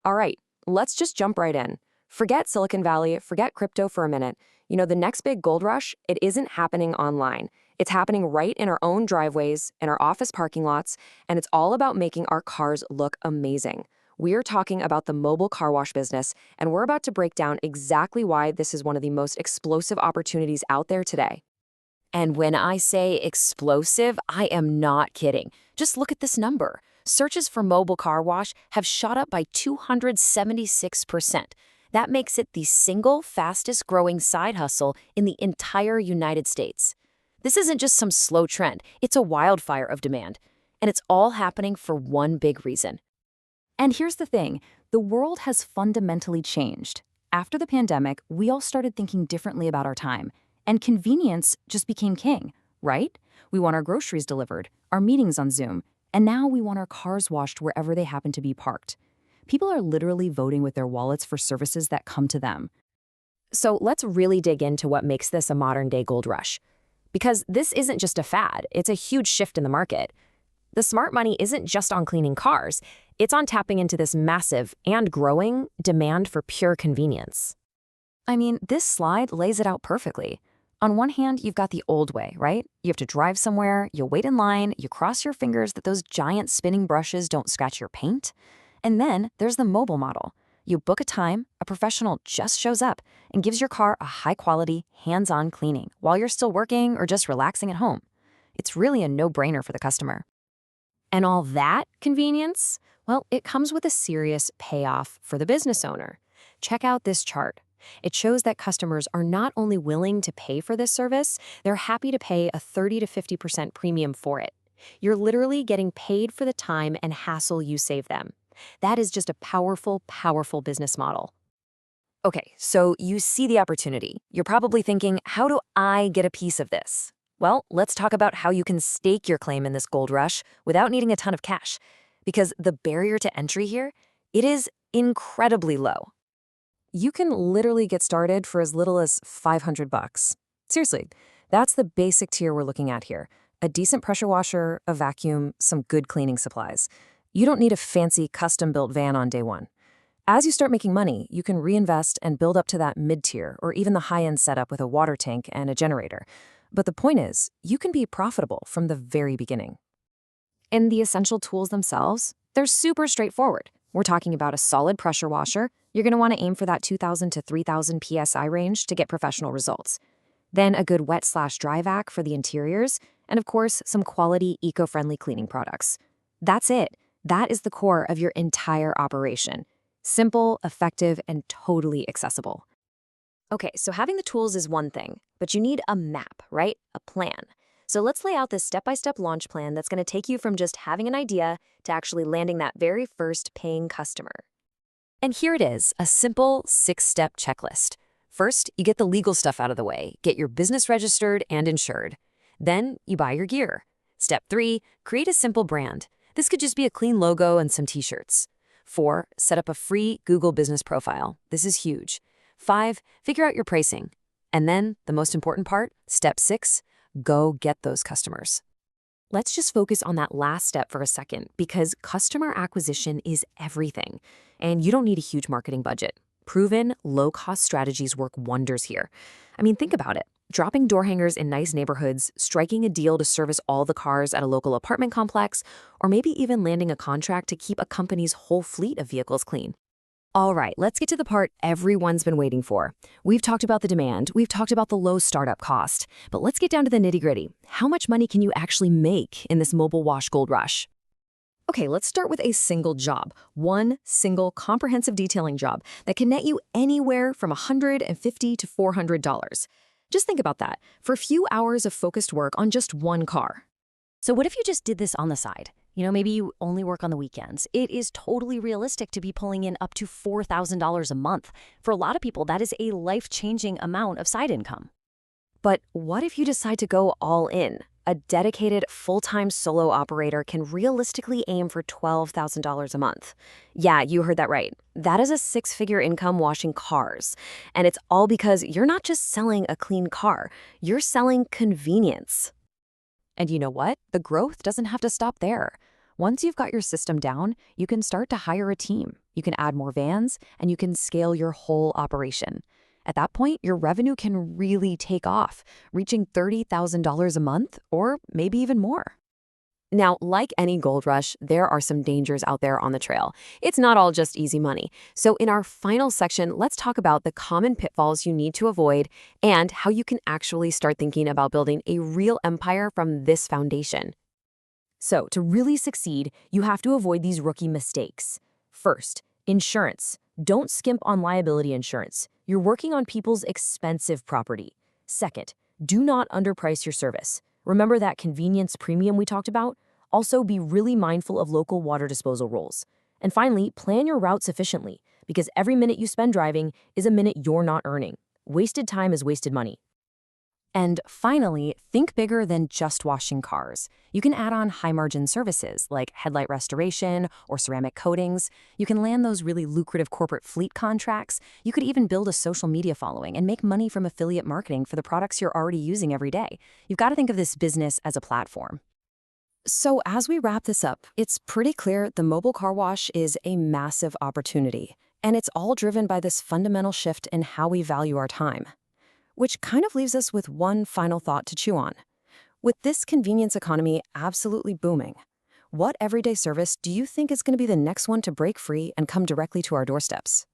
All right, let's just jump right in. Forget Silicon Valley, forget crypto for a minute. The next big gold rush, it isn't happening online. It's happening right in our own driveways, in our office parking lots, and it's all about making our cars look amazing. We're talking about the mobile car wash business, and we're about to break down exactly why this is one of the most explosive opportunities out there today. And when I say explosive, I am not kidding. Just look at this number. Searches for mobile car wash have shot up by 276%. That makes it the single fastest growing side hustle in the entire United States. This isn't just some slow trend, it's a wildfire of demand. And it's all happening for one big reason. And here's the thing, the world has fundamentally changed. After the pandemic, we all started thinking differently about our time, and convenience just became king, right? We want our groceries delivered, our meetings on Zoom, and now we want our cars washed wherever they happen to be parked. People are literally voting with their wallets for services that come to them. So let's really dig into what makes this a modern-day gold rush. Because this isn't just a fad, it's a huge shift in the market. The smart money isn't just on cleaning cars, it's on tapping into this massive and growing demand for pure convenience. I mean, this slide lays it out perfectly. On one hand, you've got the old way, right? You have to drive somewhere, you wait in line, you cross your fingers that those giant spinning brushes don't scratch your paint. And then there's the mobile model. You book a time, a professional just shows up and gives your car a high-quality, hands-on cleaning while you're still working or just relaxing at home. It's really a no-brainer for the customer. And all that convenience? Well, it comes with a serious payoff for the business owner. Check out this chart. It shows that customers are not only willing to pay for this service, they're happy to pay a 30 to 50% premium for it. You're literally getting paid for the time and hassle you save them. That is just a powerful, powerful business model. Okay, so you see the opportunity. You're probably thinking, how do I get a piece of this? Well, let's talk about how you can stake your claim in this gold rush without needing a ton of cash. Because the barrier to entry here, it is incredibly low. You can literally get started for as little as $500. Seriously, that's the basic tier we're looking at here. A decent pressure washer, a vacuum, some good cleaning supplies. You don't need a fancy custom-built van on day one. As you start making money, you can reinvest and build up to that mid-tier or even the high-end setup with a water tank and a generator. But the point is, you can be profitable from the very beginning. And the essential tools themselves, they're super straightforward. We're talking about a solid pressure washer. You're going to want to aim for that 2,000 to 3,000 PSI range to get professional results. Then a good wet/dry vac for the interiors, and of course, some quality eco-friendly cleaning products. That's it. That is the core of your entire operation. Simple, effective, and totally accessible. Okay, so having the tools is one thing, but you need a map, right? A plan. So let's lay out this step-by-step launch plan that's going to take you from just having an idea to actually landing that very first paying customer. And here it is, a simple 6-step checklist. First, you get the legal stuff out of the way, get your business registered and insured. Then, you buy your gear. Step 3, create a simple brand. This could just be a clean logo and some t-shirts. 4, set up a free Google business profile. This is huge. 5, figure out your pricing. And then, the most important part, step 6, go get those customers. Let's just focus on that last step for a second because customer acquisition is everything. And you don't need a huge marketing budget. Proven, low-cost strategies work wonders here. I mean, think about it. Dropping door hangers in nice neighborhoods, striking a deal to service all the cars at a local apartment complex, or maybe even landing a contract to keep a company's whole fleet of vehicles clean. All right, let's get to the part everyone's been waiting for. We've talked about the demand, we've talked about the low startup cost, but let's get down to the nitty-gritty. How much money can you actually make in this mobile wash gold rush? Okay, let's start with a single job. One single comprehensive detailing job that can net you anywhere from $150 to $400. Just think about that, for a few hours of focused work on just one car. So what if you just did this on the side? Maybe you only work on the weekends. It is totally realistic to be pulling in up to $4,000 a month. For a lot of people, that is a life-changing amount of side income. But what if you decide to go all in? A dedicated full-time solo operator can realistically aim for $12,000 a month. Yeah, you heard that right. That is a 6-figure income washing cars. And it's all because you're not just selling a clean car, you're selling convenience. And you know what? The growth doesn't have to stop there. Once you've got your system down, you can start to hire a team. You can add more vans, and you can scale your whole operation. At that point, your revenue can really take off, reaching $30,000 a month or maybe even more. Now, like any gold rush, there are some dangers out there on the trail. It's not all just easy money. So in our final section, let's talk about the common pitfalls you need to avoid and how you can actually start thinking about building a real empire from this foundation. So to really succeed, you have to avoid these rookie mistakes. First, insurance. Don't skimp on liability insurance. You're working on people's expensive property. Second, do not underprice your service. Remember that convenience premium we talked about? Also, be really mindful of local water disposal rules. And finally, plan your routes efficiently, because every minute you spend driving is a minute you're not earning. Wasted time is wasted money. And finally, think bigger than just washing cars. You can add on high-margin services like headlight restoration or ceramic coatings. You can land those really lucrative corporate fleet contracts. You could even build a social media following and make money from affiliate marketing for the products you're already using every day. You've got to think of this business as a platform. So as we wrap this up, it's pretty clear the mobile car wash is a massive opportunity. And it's all driven by this fundamental shift in how we value our time. Which kind of leaves us with one final thought to chew on. With this convenience economy absolutely booming, what everyday service do you think is going to be the next one to break free and come directly to our doorsteps?